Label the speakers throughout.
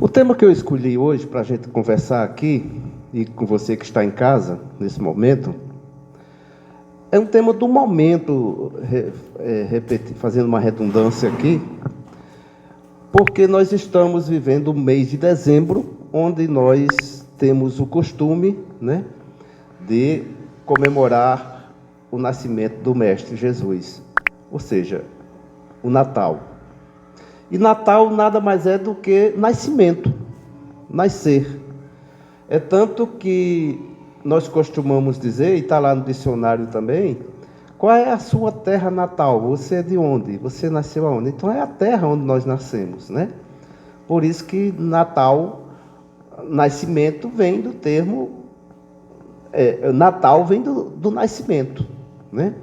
Speaker 1: O tema que eu escolhi hoje para a gente conversar aqui, e com você que está em casa, nesse momento, é um tema do momento, fazendo uma redundância aqui, porque nós estamos vivendo o mês de dezembro, onde nós temos o costume, né, de comemorar o nascimento do Mestre Jesus, ou seja, o Natal. E Natal nada mais é do que nascimento, nascer. É tanto que nós costumamos dizer, e está lá no dicionário também, qual é a sua terra natal? Você é de onde? Você nasceu aonde? Então é a terra onde nós nascemos, né? Por isso que Natal, nascimento, vem do termo, Natal vem do nascimento, né?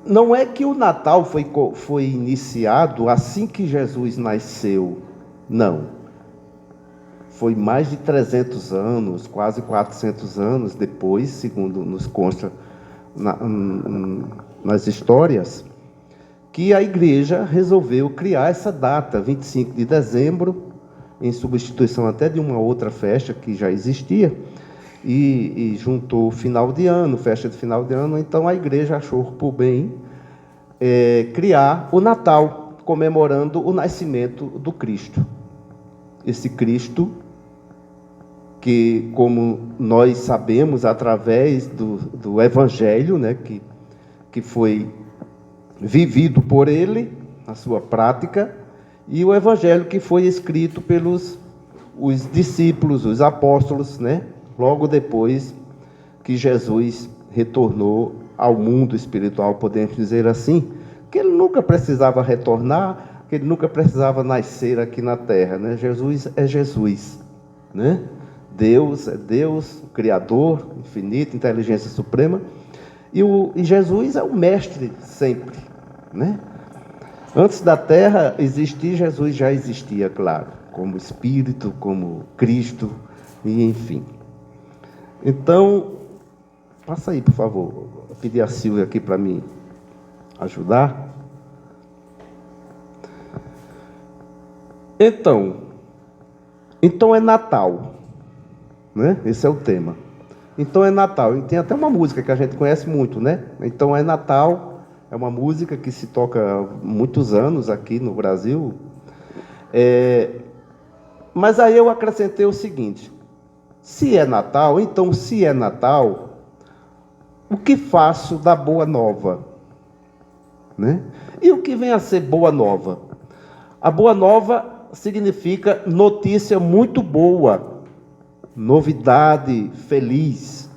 Speaker 1: Não é que o Natal foi iniciado assim que Jesus nasceu, não. Foi mais de 300 anos, quase 400 anos depois, segundo nos consta nas histórias, que a igreja resolveu criar essa data, 25 de dezembro, em substituição até de uma outra festa que já existia, e juntou final de ano, festa de final de ano. Então a igreja achou por bem criar o Natal, comemorando o nascimento do Cristo. Esse Cristo que, como nós sabemos, através do Evangelho, né, que foi vivido por ele, a sua prática, e o Evangelho que foi escrito pelos os discípulos, os apóstolos, né, logo depois que Jesus retornou ao mundo espiritual, podemos dizer assim, que ele nunca precisava retornar, que ele nunca precisava nascer aqui na terra, né? Jesus é Jesus, né? Deus é Deus, o Criador, infinito, inteligência suprema, e Jesus é o mestre sempre, né? Antes da terra existir, Jesus já existia, claro, como Espírito, como Cristo, e enfim. Então, passa aí, por favor. Vou pedir a Silvia aqui para me ajudar. Então é Natal, né? Esse é o tema. Então é Natal. E tem até uma música que a gente conhece muito, né? Então é Natal. É uma música que se toca há muitos anos aqui no Brasil. Mas aí eu acrescentei o seguinte: se é Natal, o que faço da Boa Nova? Né? E o que vem a ser Boa Nova? A Boa Nova significa notícia muito boa, novidade, feliz,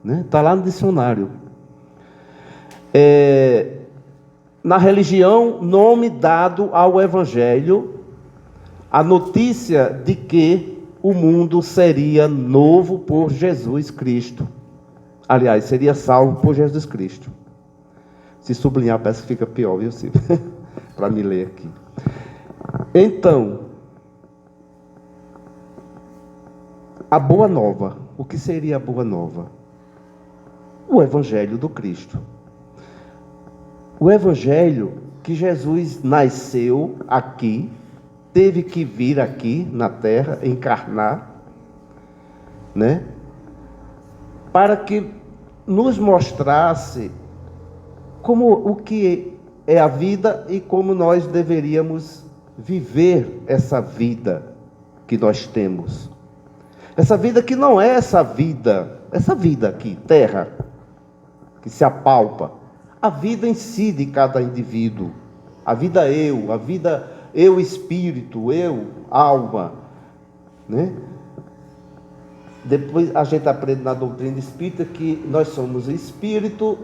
Speaker 1: né? Está lá no dicionário. Na religião, nome dado ao Evangelho, a notícia de que o mundo seria novo por Jesus Cristo. Aliás, seria salvo por Jesus Cristo. Se sublinhar, parece que fica pior, viu, Silvio? Para me ler aqui. Então, a Boa Nova. O que seria a Boa Nova? O Evangelho do Cristo. O Evangelho que Jesus nasceu aqui, teve que vir aqui na terra, encarnar, né? Para que nos mostrasse o que é a vida e como nós deveríamos viver essa vida que nós temos. Essa vida que não é essa vida aqui, terra, que se apalpa. A vida em si de cada indivíduo. A vida eu espírito, eu alma, né? Depois a gente aprende na doutrina espírita que nós somos espírito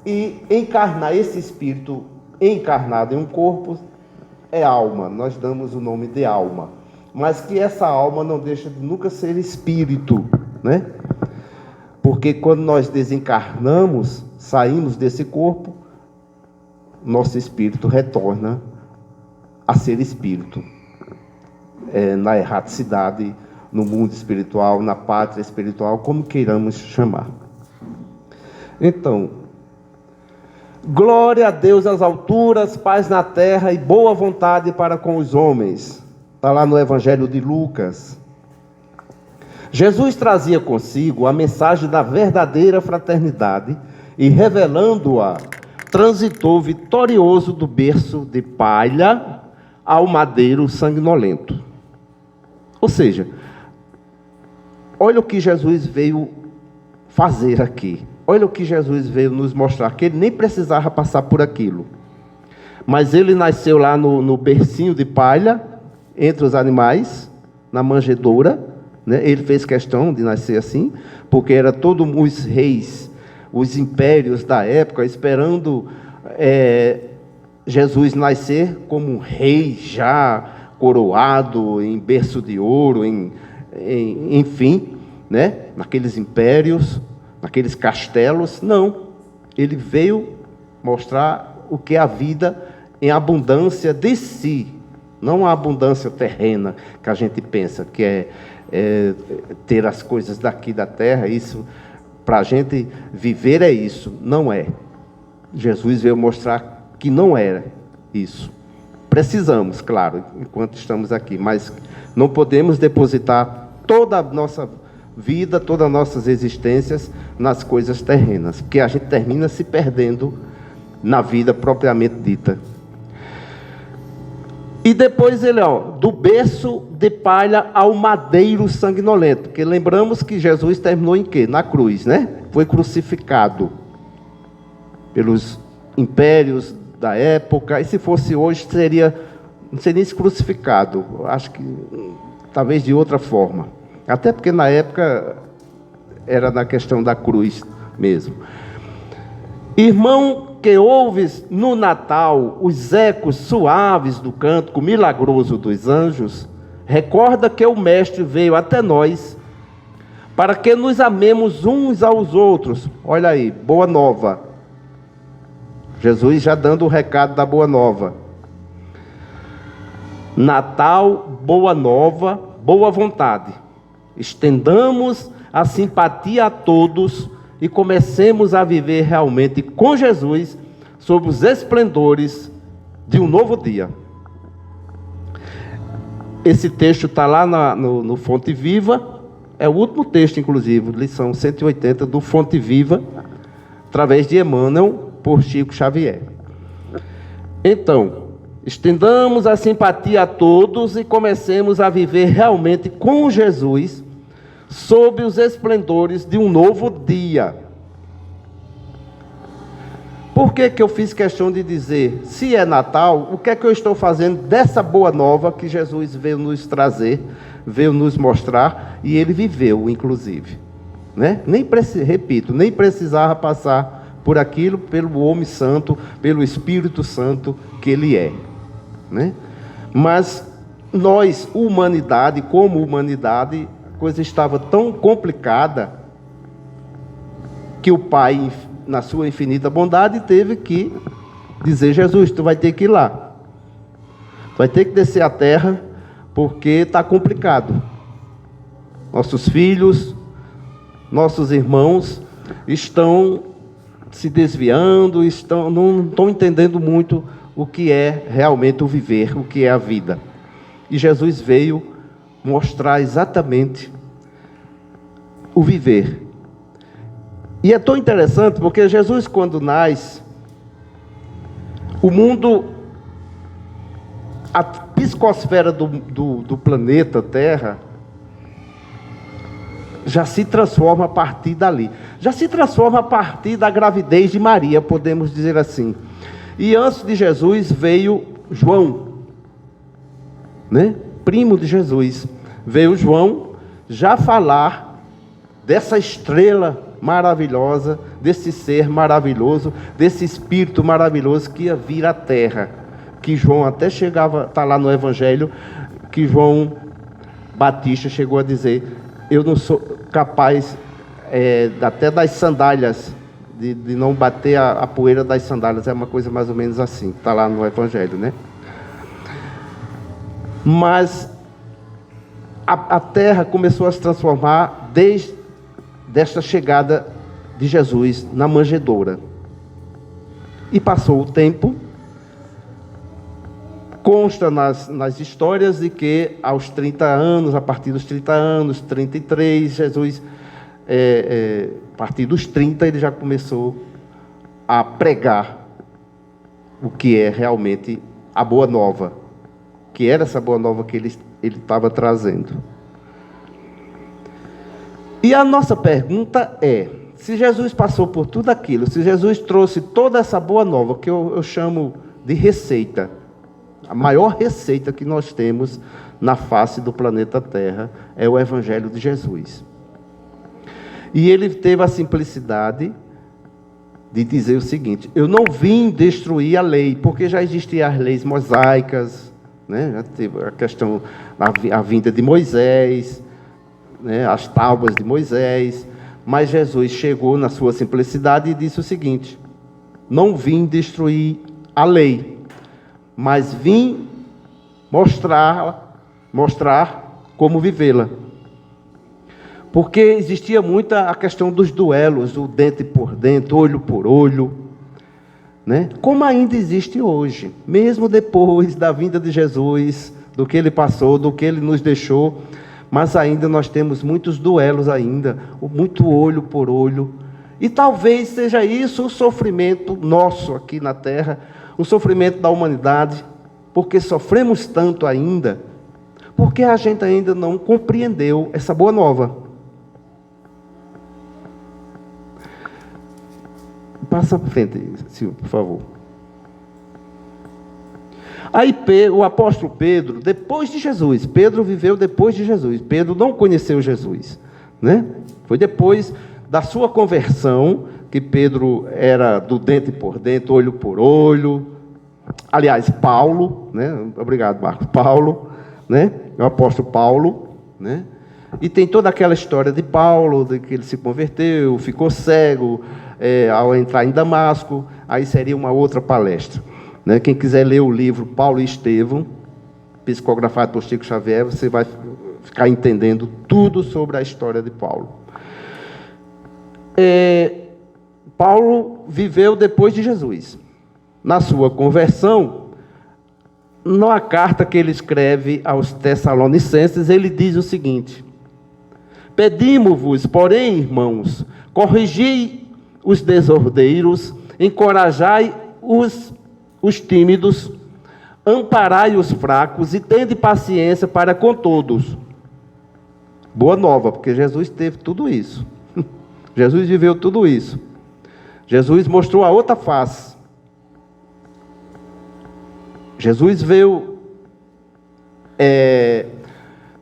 Speaker 1: e encarnar esse espírito encarnado em um corpo é alma. Nós damos o nome de alma, mas que essa alma não deixa de nunca ser espírito, né? Porque quando nós desencarnamos, saímos desse corpo, nosso espírito retorna a ser espírito, na erraticidade, no mundo espiritual, na pátria espiritual, como queiramos chamar. Então, Glória a Deus nas alturas, paz na terra e boa vontade para com os homens. Está lá no Evangelho de Lucas. Jesus trazia consigo a mensagem da verdadeira fraternidade e, revelando-a, transitou vitorioso do berço de palha ao madeiro sanguinolento. Ou seja, olha o que Jesus veio fazer aqui. Olha o que Jesus veio nos mostrar, que ele nem precisava passar por aquilo. Mas ele nasceu lá no bercinho de palha, entre os animais, na manjedoura, né? Ele fez questão de nascer assim, porque era todos os reis, os impérios da época, esperando Jesus nascer como um rei já coroado, em berço de ouro, enfim, né? Naqueles impérios, naqueles castelos. Não, ele veio mostrar o que é a vida em abundância de si, não a abundância terrena que a gente pensa, que é ter as coisas daqui da terra. Isso, para a gente viver, é isso. Não é. Jesus veio mostrar que não era isso. Precisamos, claro, enquanto estamos aqui, mas não podemos depositar toda a nossa vida, todas as nossas existências nas coisas terrenas, porque a gente termina se perdendo na vida propriamente dita. E depois ele, do berço de palha ao madeiro sanguinolento, porque lembramos que Jesus terminou em quê? Na cruz, né? Foi crucificado pelos impérios da época, e se fosse hoje seria, não seria nem crucificado, acho que talvez de outra forma. Até porque na época era na questão da cruz mesmo. Irmão, que ouves no Natal os ecos suaves do cântico milagroso dos anjos, recorda que o Mestre veio até nós para que nos amemos uns aos outros. Olha aí, boa nova. Jesus já dando o recado da boa nova. Natal, boa nova, boa vontade. Estendamos a simpatia a todos e comecemos a viver realmente com Jesus sob os esplendores de um novo dia. Esse texto está lá no Fonte Viva, é o último texto, inclusive, lição 180 do Fonte Viva, através de Emmanuel, por Chico Xavier. Então, estendamos a simpatia a todos e comecemos a viver realmente com Jesus sob os esplendores de um novo dia. Por que eu fiz questão de dizer, se é Natal, o que é que eu estou fazendo dessa boa nova que Jesus veio nos trazer, veio nos mostrar, e ele viveu, inclusive, né? Nem precisava passar por aquilo, pelo homem santo, pelo Espírito Santo que ele é, né? Mas nós, humanidade, como humanidade, a coisa estava tão complicada que o Pai, na sua infinita bondade, teve que dizer: Jesus, tu vai ter que ir lá, tu vai ter que descer a terra, porque está complicado. Nossos filhos, nossos irmãos estão se desviando, não estão entendendo muito o que é realmente o viver, o que é a vida. E Jesus veio mostrar exatamente o viver. E é tão interessante, porque Jesus, quando nasce, o mundo, a psicosfera do planeta Terra, já se transforma a partir dali. Já se transforma a partir da gravidez de Maria, podemos dizer assim. E antes de Jesus veio João, né? Primo de Jesus. Veio João já falar dessa estrela maravilhosa, desse ser maravilhoso, desse espírito maravilhoso que ia vir à terra. Que João até chegava, está lá no Evangelho, que João Batista chegou a dizer: eu não sou capaz até das sandálias, de não bater a poeira das sandálias. É uma coisa mais ou menos assim, está lá no Evangelho, né? Mas a terra começou a se transformar desde esta chegada de Jesus na manjedoura. E passou o tempo. Consta nas histórias de que aos 30 anos, a partir dos 30 anos, 33, Jesus, a partir dos 30, ele já começou a pregar o que é realmente a boa nova, que era essa boa nova que ele estava trazendo. E a nossa pergunta é, se Jesus passou por tudo aquilo, se Jesus trouxe toda essa boa nova, que eu chamo de receita, a maior receita que nós temos na face do planeta Terra é o Evangelho de Jesus. E ele teve a simplicidade de dizer o seguinte: eu não vim destruir a lei, porque já existiam as leis mosaicas, né? Já teve a questão da vinda de Moisés, né? As tábuas de Moisés, mas Jesus chegou na sua simplicidade e disse o seguinte: não vim destruir a lei, mas vim mostrar como vivê-la. Porque existia muita a questão dos duelos, o dente por dente, olho por olho, né? Como ainda existe hoje, mesmo depois da vinda de Jesus, do que ele passou, do que ele nos deixou, mas ainda nós temos muitos duelos ainda, muito olho por olho. E talvez seja isso o sofrimento nosso aqui na Terra, o sofrimento da humanidade, porque sofremos tanto ainda, porque a gente ainda não compreendeu essa boa nova. Passa para frente, Silvio, por favor. Aí o apóstolo Pedro, depois de Jesus, Pedro viveu depois de Jesus, Pedro não conheceu Jesus, né? Foi depois da sua conversão, que Pedro era do dente por dente, olho por olho. Aliás, Paulo, né? Obrigado, Marcos. Paulo, né? O apóstolo Paulo, né? E tem toda aquela história de Paulo, de que ele se converteu, ficou cego ao entrar em Damasco. Aí seria uma outra palestra, né? Quem quiser ler o livro Paulo e Estevão, psicografado por Chico Xavier, você vai ficar entendendo tudo sobre a história de Paulo. Paulo viveu depois de Jesus. Na sua conversão, na carta que ele escreve aos Tessalonicenses, ele diz o seguinte: pedimos-vos, porém, irmãos, corrigi os desordeiros, encorajai os tímidos, amparai os fracos e tende paciência para com todos. Boa nova, porque Jesus teve tudo isso. Jesus viveu tudo isso. Jesus mostrou a outra face. Jesus veio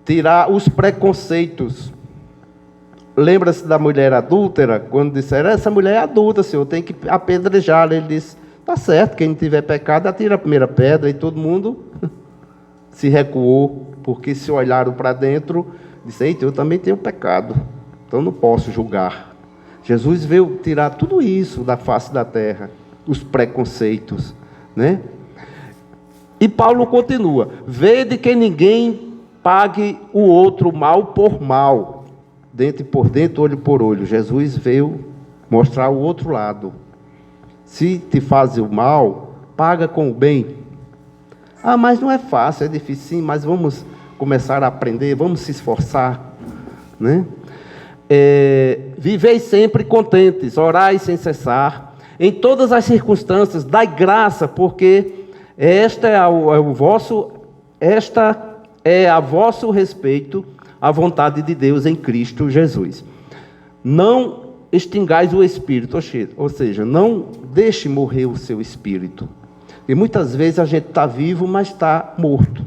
Speaker 1: tirar os preconceitos. Lembra-se da mulher adúltera? Quando disseram, essa mulher é adulta, Senhor, tem que apedrejá-la. Ele disse, tá certo, quem não tiver pecado, atira a primeira pedra. E todo mundo se recuou, porque se olharam para dentro, disse, eita, eu também tenho pecado, então não posso julgar. Jesus veio tirar tudo isso da face da terra, os preconceitos, né? E Paulo continua, vede que ninguém pague o outro mal por mal, dente por dente, olho por olho. Jesus veio mostrar o outro lado. Se te faz o mal, paga com o bem. Ah, mas não é fácil, é difícil, sim, mas vamos começar a aprender, vamos se esforçar, né? Vivei sempre contentes, orai sem cessar, em todas as circunstâncias, dai graça, porque esta é a vosso respeito a vontade de Deus em Cristo Jesus. Não extingais o espírito, ou seja, não deixe morrer o seu espírito. E muitas vezes a gente está vivo, mas está morto.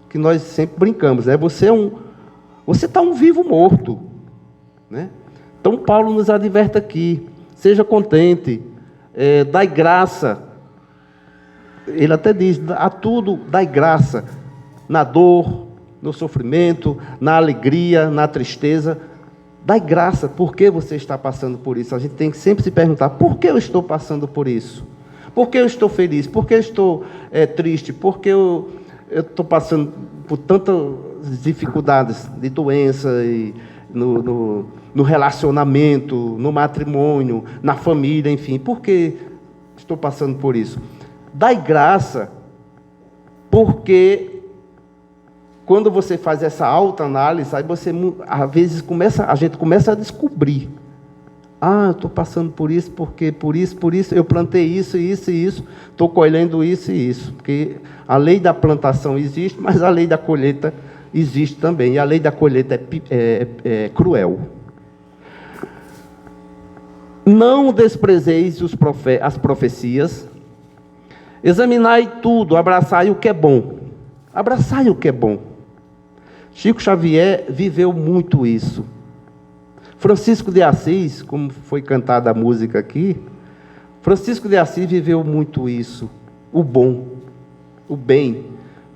Speaker 1: Que nós sempre brincamos, né? Você está um vivo morto, né? Então Paulo nos adverte aqui, seja contente, dai graça. Ele até diz, a tudo dai graça, na dor, no sofrimento, na alegria, na tristeza. Dai graça, por que você está passando por isso? A gente tem que sempre se perguntar, por que eu estou passando por isso? Por que eu estou feliz? Por que eu estou triste? Por que eu estou passando por tantas dificuldades de doença, e no relacionamento, no matrimônio, na família, enfim? Por que estou passando por isso? Dai graça, porque quando você faz essa autoanálise, aí você, às vezes, a gente começa a descobrir. Eu estou passando por isso, porque por isso, eu plantei isso, isso e isso, estou colhendo isso e isso. Porque a lei da plantação existe, mas a lei da colheita existe também. E a lei da colheita é cruel. Não desprezeis as profecias, examinai tudo, abraçai o que é bom. Abraçai o que é bom. Chico Xavier viveu muito isso. Francisco de Assis, como foi cantada a música aqui, Francisco de Assis viveu muito isso. O bom, o bem,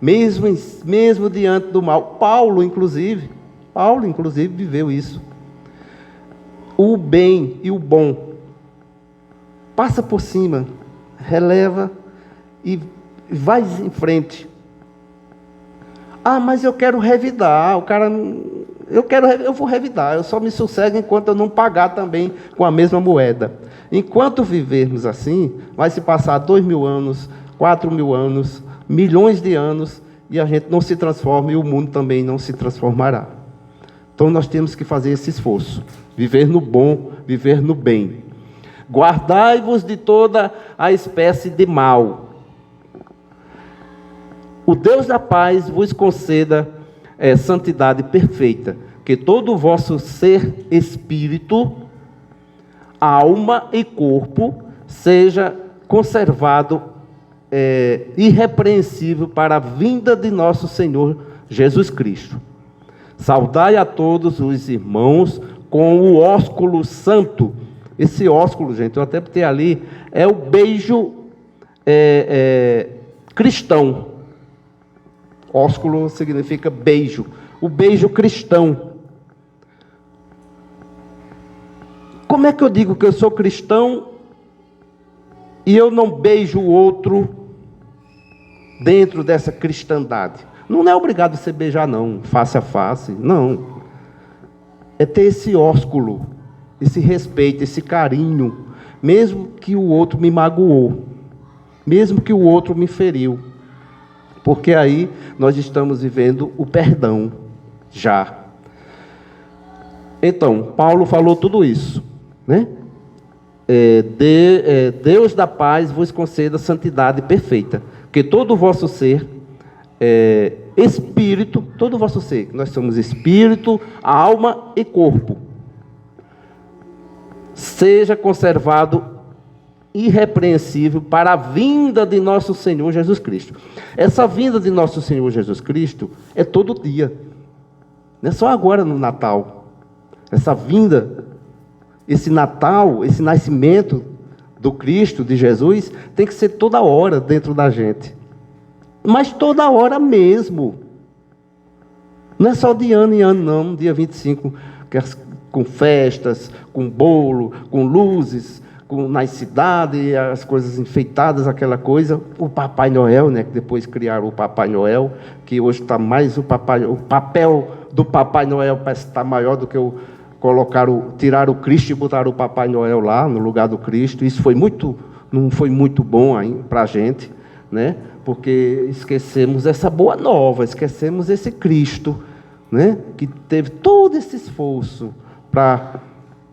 Speaker 1: mesmo diante do mal. Paulo, inclusive, viveu isso. O bem e o bom. Passa por cima, releva e vai em frente. Mas eu quero revidar. Eu vou revidar. Eu só me sossego enquanto eu não pagar também com a mesma moeda. Enquanto vivermos assim, vai se passar 2.000 anos, 4.000 anos, milhões de anos, e a gente não se transforma e o mundo também não se transformará. Então nós temos que fazer esse esforço. Viver no bom, viver no bem. Guardai-vos de toda a espécie de mal. O Deus da paz vos conceda santidade perfeita, que todo o vosso ser, espírito, alma e corpo seja conservado irrepreensível para a vinda de nosso Senhor Jesus Cristo. Saudai a todos os irmãos com o ósculo santo. Esse ósculo, gente, eu até botei ali, é o beijo cristão. Ósculo significa beijo. O beijo cristão. Como é que eu digo que eu sou cristão e eu não beijo o outro dentro dessa cristandade? Não é obrigado a você beijar, não, face a face, não. É ter esse ósculo, esse respeito, esse carinho, mesmo que o outro me magoou, mesmo que o outro me feriu. Porque aí nós estamos vivendo o perdão, já. Então, Paulo falou tudo isso, né? Deus da paz vos conceda santidade perfeita, que todo o vosso ser, espírito, todo o vosso ser, nós somos espírito, alma e corpo, seja conservado irrepreensível para a vinda de nosso Senhor Jesus Cristo. Essa vinda de nosso Senhor Jesus Cristo é todo dia, não é só agora no Natal. Essa vinda, esse Natal, esse nascimento do Cristo, de Jesus, tem que ser toda hora dentro da gente, mas toda hora mesmo, não é só de ano em ano não, dia 25, com festas, com bolo, com luzes, nas cidades, as coisas enfeitadas, aquela coisa, o Papai Noel, né, que depois criaram o Papai Noel, que hoje está mais o papel do Papai Noel parece estar maior do que tirar o Cristo e botar o Papai Noel lá, no lugar do Cristo. Isso não foi muito bom para a gente, né, porque esquecemos essa boa nova, esquecemos esse Cristo, né, que teve todo esse esforço para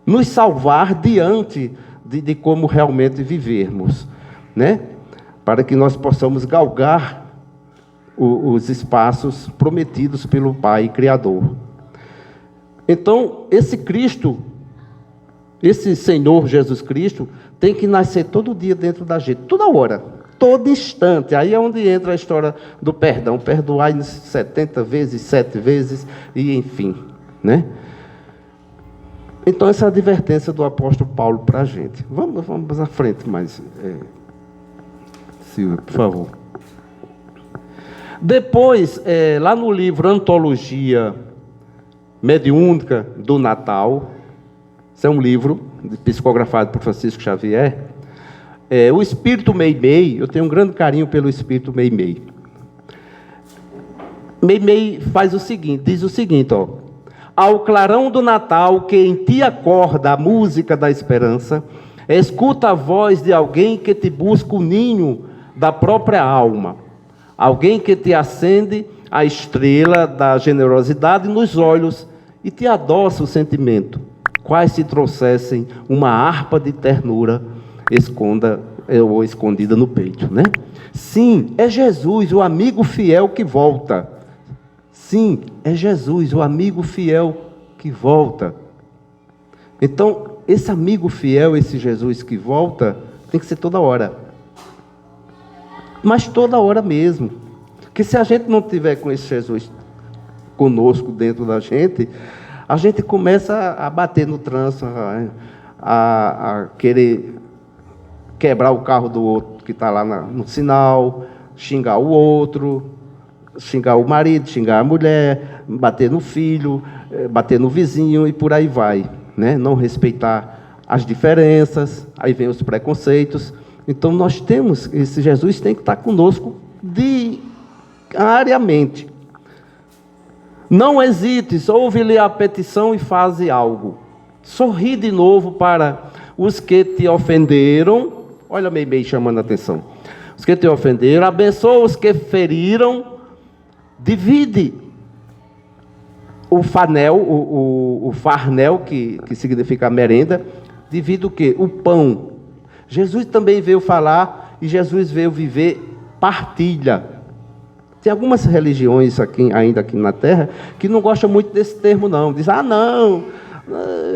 Speaker 1: nos salvar diante de como realmente vivermos, né? Para que nós possamos galgar os espaços prometidos pelo Pai Criador. Então, esse Cristo, esse Senhor Jesus Cristo, tem que nascer todo dia dentro da gente, toda hora, todo instante. Aí é onde entra a história do perdão. Perdoai-nos 70 vezes, 7 vezes, e enfim, né? Então, essa é a advertência do apóstolo Paulo para a gente. Vamos à frente mais, Silvia, por favor. Depois, lá no livro Antologia Mediúnica do Natal, esse é um livro psicografado por Francisco Xavier, o Espírito Meimei, eu tenho um grande carinho pelo Espírito Meimei. Meimei diz o seguinte, ó: ao clarão do Natal que em ti acorda a música da esperança, Escuta a voz de alguém que te busca o ninho da própria alma. Alguém que te acende a estrela da generosidade nos olhos e te adoça o sentimento. Quais se trouxessem uma harpa de ternura escondida no peito, né? Sim, é Jesus, o amigo fiel que volta. Sim, é Jesus, o amigo fiel que volta. Então, esse amigo fiel, esse Jesus que volta, tem que ser toda hora. Mas toda hora mesmo. Porque se a gente não tiver com esse Jesus conosco dentro da gente, a gente começa a bater no trânsito, a querer quebrar o carro do outro que está lá no sinal, xingar o outro, xingar o marido, xingar a mulher, bater no filho, bater no vizinho e por aí vai, né? Não respeitar as diferenças, aí vem os preconceitos. Então nós temos, esse Jesus tem que estar conosco diariamente. Não hesites, ouve-lhe a petição e faze algo. Sorri de novo para os que te ofenderam. Olha meio chamando a atenção. Os que te ofenderam, abençoa os que feriram. Divide o farnel, o farnel, que significa a merenda. Divide o quê? O pão. Jesus também veio falar e Jesus veio viver partilha. Tem algumas religiões ainda aqui na Terra que não gostam muito desse termo, não. Diz, não,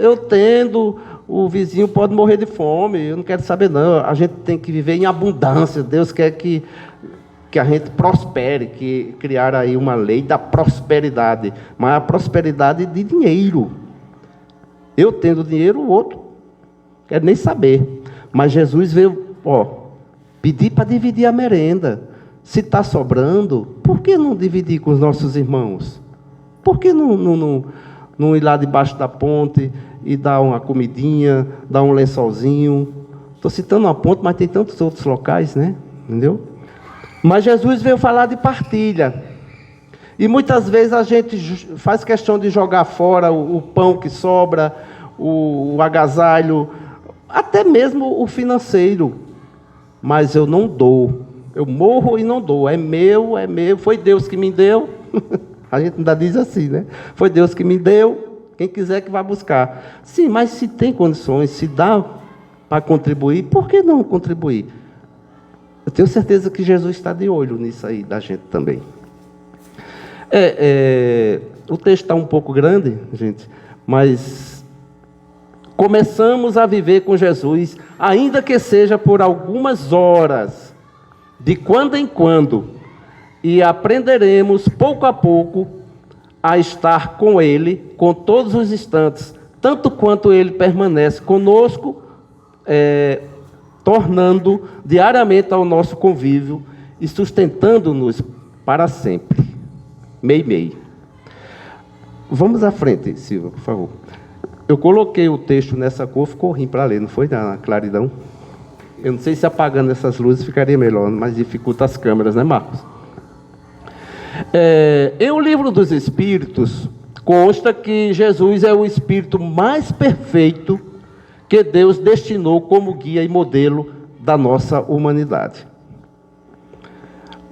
Speaker 1: eu tendo, o vizinho pode morrer de fome, eu não quero saber, não. A gente tem que viver em abundância. Deus quer que a gente prospere, que criar aí uma lei da prosperidade. Mas a prosperidade de dinheiro. Eu tendo dinheiro, o outro quer nem saber. Mas Jesus veio, pedir para dividir a merenda. Se está sobrando, por que não dividir com os nossos irmãos? Por que não ir lá debaixo da ponte e dar uma comidinha, dar um lençolzinho? Estou citando uma ponte, mas tem tantos outros locais, né? Entendeu? Mas Jesus veio falar de partilha. E muitas vezes a gente faz questão de jogar fora o pão que sobra, o agasalho, até mesmo o financeiro. Mas eu não dou. Eu morro e não dou. É meu, foi Deus que me deu. A gente ainda diz assim, né? Foi Deus que me deu, quem quiser que vá buscar. Sim, mas se tem condições, se dá para contribuir, por que não contribuir? Eu tenho certeza que Jesus está de olho nisso aí da gente também. O texto está um pouco grande, gente, mas começamos a viver com Jesus, ainda que seja por algumas horas, de quando em quando, e aprenderemos pouco a pouco a estar com Ele, com todos os instantes, tanto quanto Ele permanece conosco, tornando diariamente ao nosso convívio e sustentando-nos para sempre. Mei. Vamos à frente, Silva, por favor. Eu coloquei o texto nessa cor, ficou ruim para ler, não foi na claridão? Eu não sei se apagando essas luzes ficaria melhor, mas dificulta as câmeras, né, Marcos? Em O Livro dos Espíritos, consta que Jesus é o Espírito mais perfeito que Deus destinou como guia e modelo da nossa humanidade.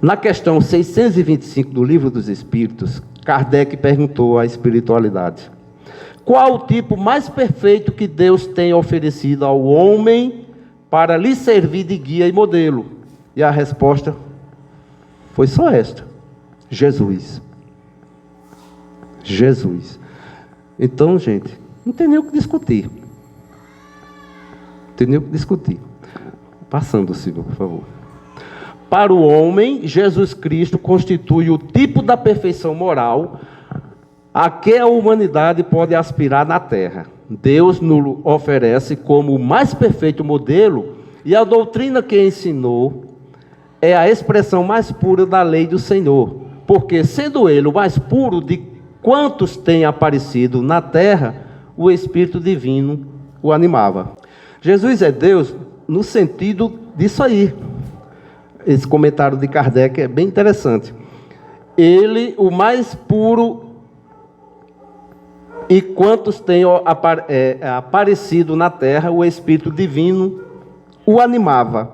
Speaker 1: Na questão 625 do Livro dos Espíritos, Kardec perguntou à espiritualidade: qual o tipo mais perfeito que Deus tem oferecido ao homem para lhe servir de guia e modelo? E a resposta foi só esta: Jesus. Jesus. Então, gente, não tem nem o que discutir. Não tem nem o que discutir. Passando, Silvio, por favor. Para o homem, Jesus Cristo constitui o tipo da perfeição moral a que a humanidade pode aspirar na Terra. Deus nos oferece como o mais perfeito modelo, e a doutrina que ensinou é a expressão mais pura da lei do Senhor, porque, sendo Ele o mais puro de quantos têm aparecido na Terra, o Espírito Divino o animava. Jesus é Deus no sentido disso aí. Esse comentário de Kardec é bem interessante. Ele, o mais puro E quantos têm aparecido na terra, o Espírito Divino o animava.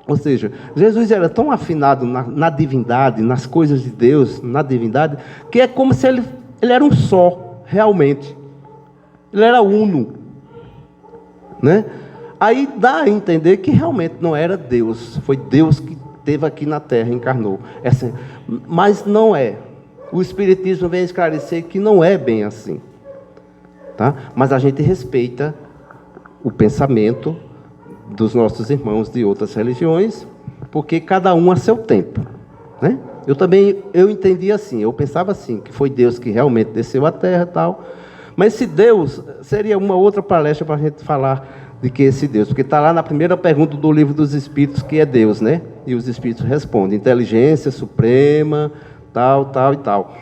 Speaker 1: Ou seja, Jesus era tão afinado na divindade, nas coisas de Deus, na divindade, que é como se ele era um só, realmente. Ele era uno, né? Aí dá a entender que realmente não era Deus, foi Deus que esteve aqui na terra, encarnou. Mas não é. O Espiritismo vem esclarecer que não é bem assim. Tá? Mas a gente respeita o pensamento dos nossos irmãos de outras religiões, porque cada um a seu tempo, né? Eu entendi assim, eu pensava assim, que foi Deus que realmente desceu à terra e tal. Mas esse Deus seria uma outra palestra para a gente falar de que esse Deus, porque está lá na primeira pergunta do Livro dos Espíritos, que é Deus, né? E os Espíritos respondem, inteligência suprema, tal, tal e tal.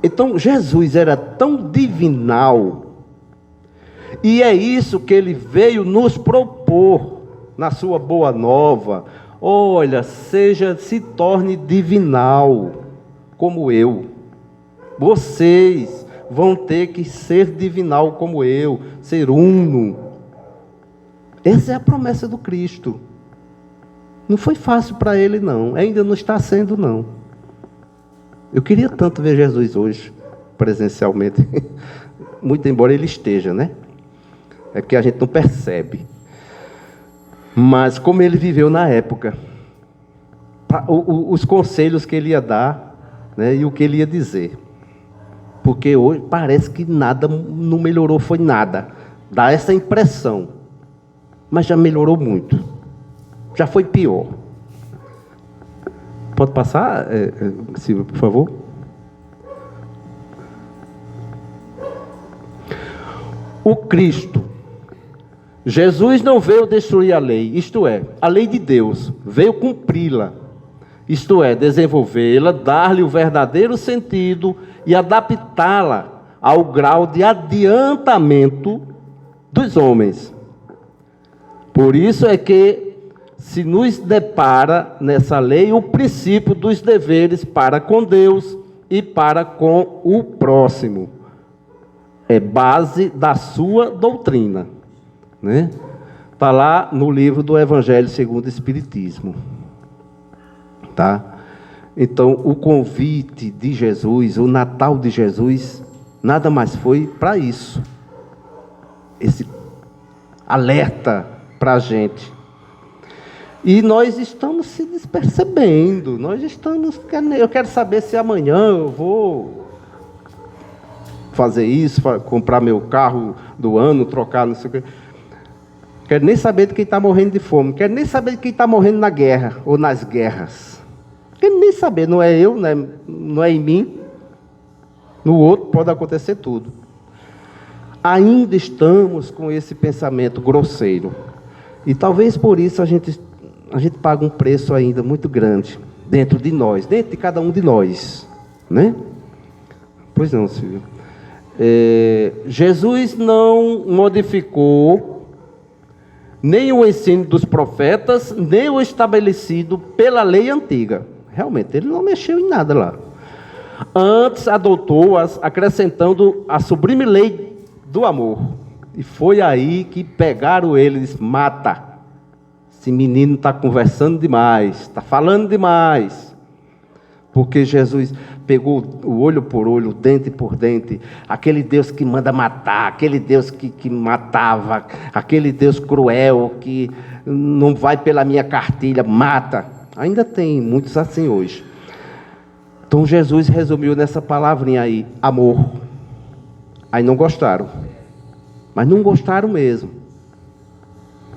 Speaker 1: Então, Jesus era tão divinal, e é isso que ele veio nos propor na sua boa nova. Olha, se torne divinal, como eu. Vocês vão ter que ser divinal como eu, ser uno. Essa é a promessa do Cristo. Não foi fácil para ele, não. Ainda não está sendo, não. Eu queria tanto ver Jesus hoje, presencialmente. Muito embora ele esteja, né? É porque a gente não percebe. Mas como ele viveu na época, os conselhos que ele ia dar, né, e o que ele ia dizer. Porque hoje parece que nada não melhorou, foi nada. Dá essa impressão. Mas já melhorou muito. Já foi pior. Pode passar, Silvio, por favor? O Cristo. Jesus não veio destruir a lei, isto é, a lei de Deus, veio cumpri-la. Isto é, desenvolvê-la, dar-lhe o verdadeiro sentido e adaptá-la ao grau de adiantamento dos homens. Por isso é que se nos depara nessa lei o princípio dos deveres para com Deus e para com o próximo. É base da sua doutrina, né? Está lá no livro do Evangelho segundo o Espiritismo. Tá? Então, o convite de Jesus, o Natal de Jesus, nada mais foi para isso. Esse alerta para a gente. E nós estamos se despercebendo. Eu quero saber se amanhã eu vou fazer isso, comprar meu carro do ano, trocar, não sei o quê. Quero nem saber de quem está morrendo de fome. Quero nem saber de quem está morrendo na guerra ou nas guerras. Quero nem saber, não é eu, não é em mim. No outro pode acontecer tudo. Ainda estamos com esse pensamento grosseiro. E talvez por isso a gente paga um preço ainda muito grande dentro de nós, dentro de cada um de nós, né? Pois não, Silvio. Jesus não modificou nem o ensino dos profetas, nem o estabelecido pela lei antiga. Realmente, ele não mexeu em nada lá. Antes adotou-as, acrescentando a sublime lei do amor. E foi aí que pegaram eles, mata. Esse menino está conversando demais, está falando demais. Porque Jesus pegou o olho por olho, dente por dente. Aquele Deus que manda matar, aquele Deus que matava, aquele Deus cruel que não vai pela minha cartilha, mata. Ainda tem muitos assim hoje. Então Jesus resumiu nessa palavrinha aí, amor. Aí não gostaram. Mas não gostaram mesmo.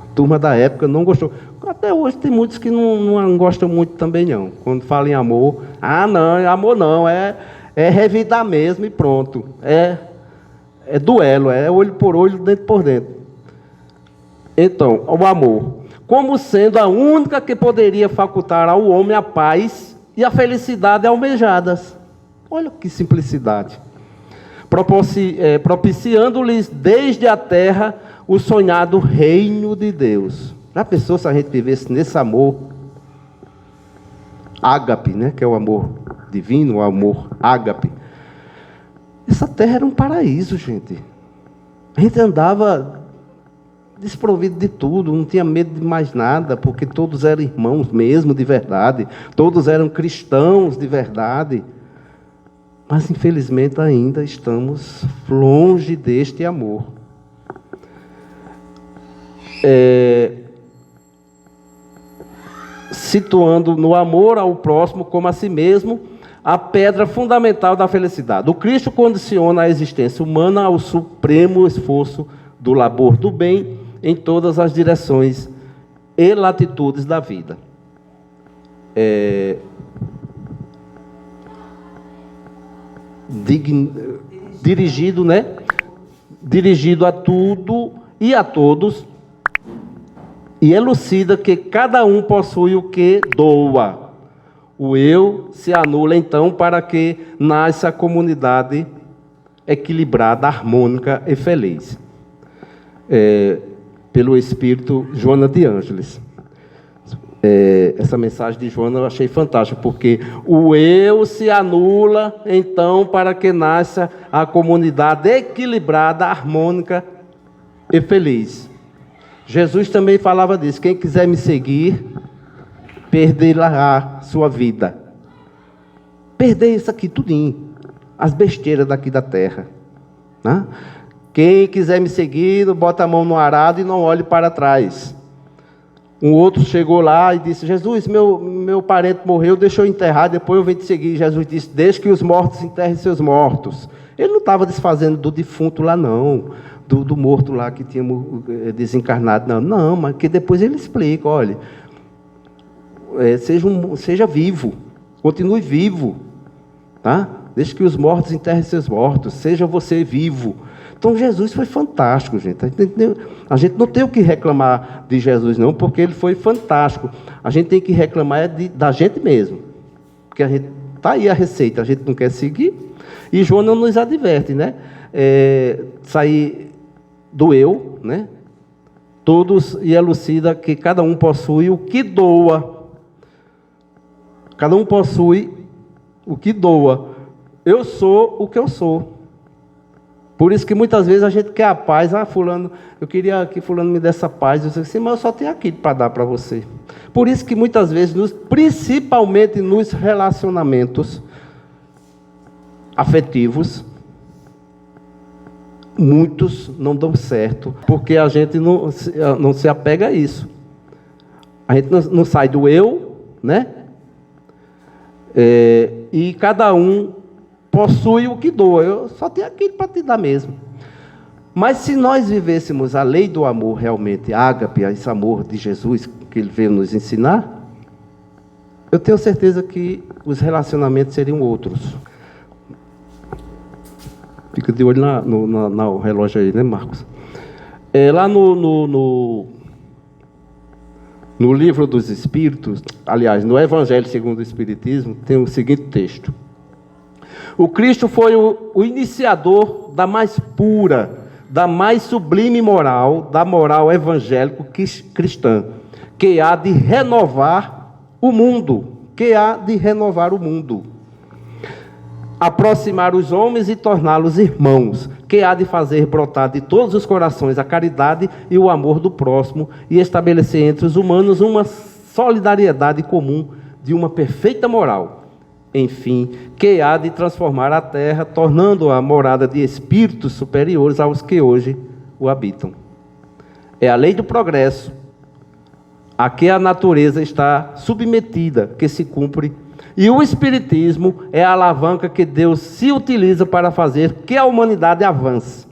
Speaker 1: A turma da época não gostou. Até hoje tem muitos que não gostam muito também não. Quando falam em amor, não, amor não, é revidar mesmo e pronto. É duelo, é olho por olho, dente por dente. Então, o amor, como sendo a única que poderia facultar ao homem a paz e a felicidade almejadas. Olha que simplicidade. Propiciando-lhes desde a terra o sonhado reino de Deus. Já pensou se a gente vivesse nesse amor ágape, né? Que é o amor divino, o amor ágape. Essa terra era um paraíso, gente. A gente andava desprovido de tudo, não tinha medo de mais nada, porque todos eram irmãos mesmo, de verdade. Todos eram cristãos de verdade. Mas, infelizmente, ainda estamos longe deste amor. Situando no amor ao próximo como a si mesmo, a pedra fundamental da felicidade. O Cristo condiciona a existência humana ao supremo esforço do labor do bem em todas as direções e latitudes da vida. Dirigido, né? Dirigido a tudo e a todos, e elucida que cada um possui o que doa. O eu se anula, então, para que nasça a comunidade equilibrada, harmônica e feliz. Pelo Espírito Joana de Ângeles. Essa mensagem de Joana eu achei fantástica, porque o eu se anula, então, para que nasça a comunidade equilibrada, harmônica e feliz. Jesus também falava disso: quem quiser me seguir, perderá sua vida. Perder isso aqui tudinho, as besteiras daqui da terra, né? Quem quiser me seguir, bota a mão no arado e não olhe para trás. Um outro chegou lá e disse: Jesus, meu parente morreu, deixa eu enterrar, depois eu venho te seguir. Jesus disse: deixe que os mortos enterrem seus mortos. Ele não estava desfazendo do defunto lá, não, do morto lá que tinha desencarnado, não, mas que depois ele explica: olha, seja vivo, continue vivo, tá? Deixe que os mortos enterrem seus mortos, seja você vivo. Então Jesus foi fantástico, gente. A gente não tem o que reclamar de Jesus, não, porque ele foi fantástico. A gente tem que reclamar da gente mesmo, porque a gente está aí a receita, a gente não quer seguir. E Joana nos adverte, né? Sair do eu, né? Todos, e elucida que cada um possui o que doa. Cada um possui o que doa. Eu sou o que eu sou. Por isso que muitas vezes a gente quer a paz. Fulano, eu queria que fulano me desse a paz. Eu disse assim, mas eu só tenho aquilo para dar para você. Por isso que muitas vezes, principalmente nos relacionamentos afetivos, muitos não dão certo, porque a gente não se apega a isso. A gente não sai do eu, né? E cada um possui o que doa. Eu só tenho aquilo para te dar mesmo. Mas se nós vivêssemos a lei do amor realmente, ágape, esse amor de Jesus que ele veio nos ensinar, eu tenho certeza que os seriam outros. Fica de olho no relógio aí, né, Marcos? Lá no Livro dos Espíritos, aliás, no Evangelho segundo o Espiritismo, tem o seguinte texto: o Cristo foi o iniciador da mais pura, da mais sublime moral, da moral evangélico-cristã, que há de renovar o mundo, aproximar os homens e torná-los irmãos, que há de fazer brotar de todos os corações a caridade e o amor do próximo, e estabelecer entre os humanos uma solidariedade comum de uma perfeita moral. Enfim, que há de transformar a terra, tornando-a morada de espíritos superiores aos que hoje o habitam. É a lei do progresso, a que a natureza está submetida, que se cumpre, e o Espiritismo é a alavanca que Deus se utiliza para fazer que a humanidade avance.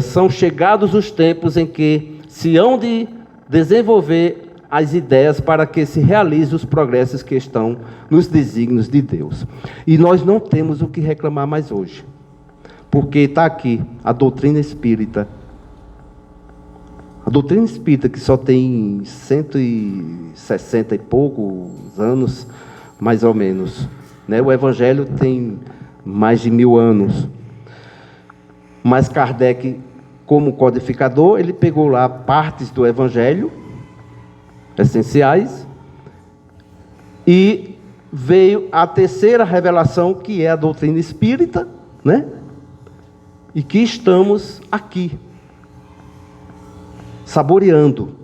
Speaker 1: São chegados os tempos em que se hão de desenvolver as ideias para que se realizem os progressos que estão nos desígnios de Deus. E nós não temos o que reclamar mais hoje, porque está aqui a doutrina espírita. A doutrina espírita, que só tem 160 e poucos anos, mais ou menos, né? O Evangelho tem mais de 1000 anos. Mas Kardec, como codificador, ele pegou lá partes do Evangelho essenciais, e veio a terceira revelação, que é a doutrina espírita, né? E que estamos aqui, saboreando.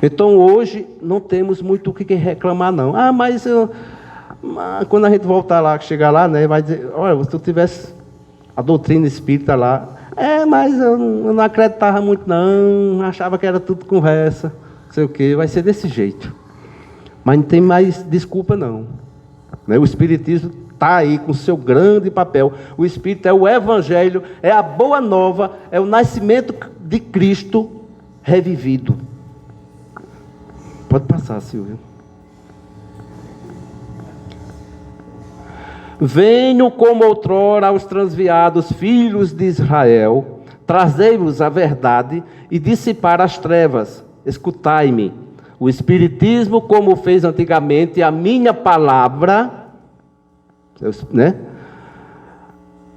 Speaker 1: Então hoje não temos muito o que reclamar, não. Mas quando a gente voltar lá, chegar lá, né, vai dizer, olha, se tu tivesse a doutrina espírita lá, mas eu não acreditava muito não, achava que era tudo conversa, não sei o quê, vai ser desse jeito. Mas não tem mais desculpa não. Né? O Espiritismo está aí com o seu grande papel. O Espírito é o Evangelho, é a boa nova, é o nascimento de Cristo revivido. Pode passar, Silvio. Venho como outrora aos transviados filhos de Israel, trazei-vos a verdade e dissipar as trevas. Escutai-me. O Espiritismo, como fez antigamente, a minha palavra, né?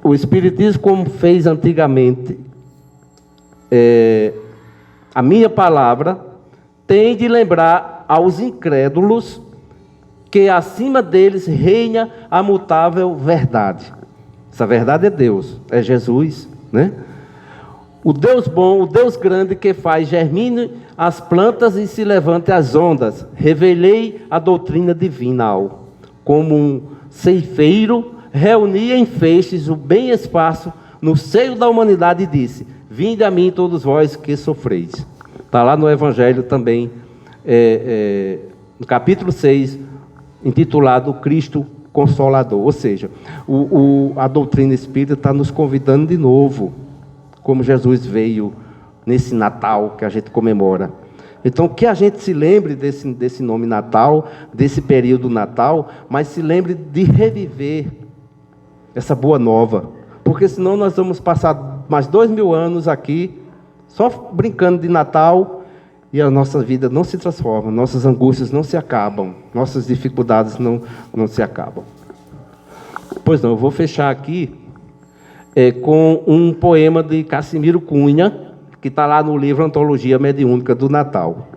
Speaker 1: O Espiritismo, como fez antigamente, a minha palavra, tem de lembrar aos incrédulos que acima deles reina a mutável verdade. Essa verdade é Deus, é Jesus, né? O Deus bom, o Deus grande que faz germine as plantas e se levante as ondas. Revelei a doutrina divina como um ceifeiro, reuni em feixes o bem esparso no seio da humanidade e disse, vinde a mim todos vós que sofreis. Está lá no Evangelho também, no capítulo 6, intitulado Cristo Consolador. Ou seja, a doutrina espírita está nos convidando de novo, como Jesus veio nesse Natal que a gente comemora. Então, que a gente se lembre desse nome Natal, desse período Natal, mas se lembre de reviver essa boa nova. Porque senão nós vamos passar mais 2000 anos aqui, só brincando de Natal, e a nossa vida não se transforma, nossas angústias não se acabam, nossas dificuldades não se acabam. Pois não, eu vou fechar aqui com um poema de Cassimiro Cunha, que está lá no livro Antologia Mediúnica do Natal.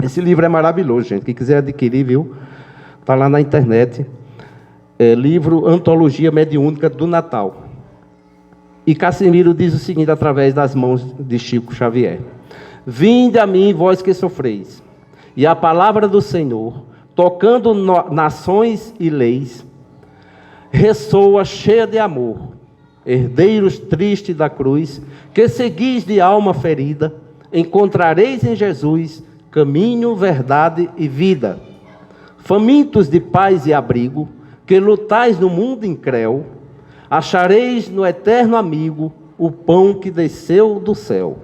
Speaker 1: Esse livro é maravilhoso, gente. Quem quiser adquirir, viu? Está lá na internet. Livro Antologia Mediúnica do Natal. E Cassimiro diz o seguinte, através das mãos de Chico Xavier. Vinde a mim, vós que sofreis, e a palavra do Senhor, tocando nações e leis, ressoa cheia de amor, herdeiros tristes da cruz, que seguis de alma ferida, encontrareis em Jesus caminho, verdade e vida. Famintos de paz e abrigo, que lutais no mundo incréu, achareis no eterno amigo o pão que desceu do céu.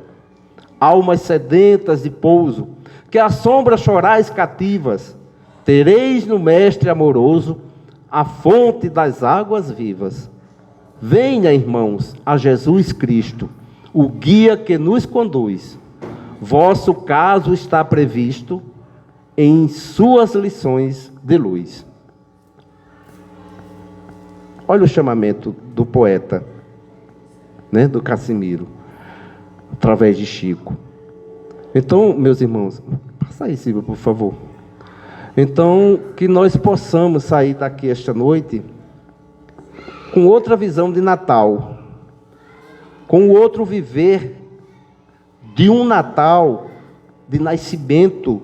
Speaker 1: Almas sedentas de pouso, que à sombra chorais cativas, tereis no Mestre amoroso a fonte das águas vivas. Venha, irmãos, a Jesus Cristo, o guia que nos conduz. Vosso caso está previsto em suas lições de luz. Olha o chamamento do poeta, né, do Cassimiro, através de Chico. Então, meus irmãos, passa aí, Silvio, por favor. Então, que nós possamos sair daqui esta noite com outra visão de Natal, com outro viver de um Natal de nascimento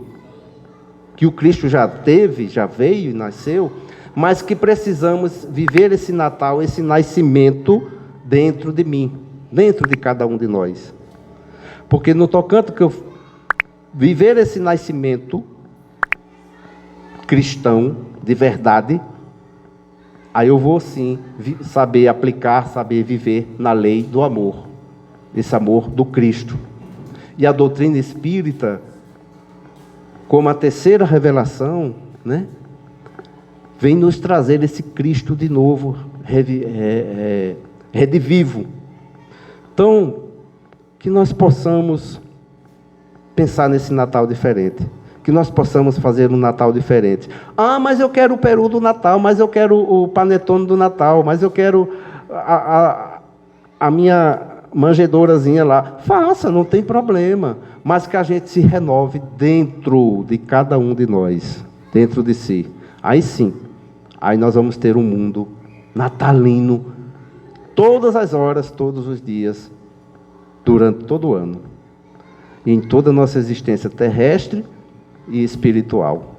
Speaker 1: que o Cristo já teve, já veio e nasceu, mas que precisamos viver esse Natal, esse nascimento dentro de mim, dentro de cada um de nós. Porque no tocante que eu viver esse nascimento cristão de verdade, aí eu vou sim saber aplicar, saber viver na lei do amor, esse amor do Cristo. E a doutrina espírita, como a terceira revelação, né, vem nos trazer esse Cristo de novo, redivivo. Então, que nós possamos pensar nesse Natal diferente, que nós possamos fazer um Natal diferente. Mas eu quero o peru do Natal, mas eu quero o panetone do Natal, mas eu quero a minha manjedourazinha lá. Faça, não tem problema, mas que a gente se renove dentro de cada um de nós, dentro de si. Aí sim, aí nós vamos ter um mundo natalino, todas as horas, todos os dias, durante todo o ano, em toda a nossa existência terrestre e espiritual.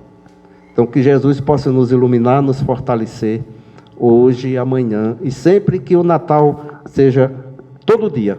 Speaker 1: Então, que Jesus possa nos iluminar, nos fortalecer, hoje e amanhã, e sempre que o Natal seja todo dia,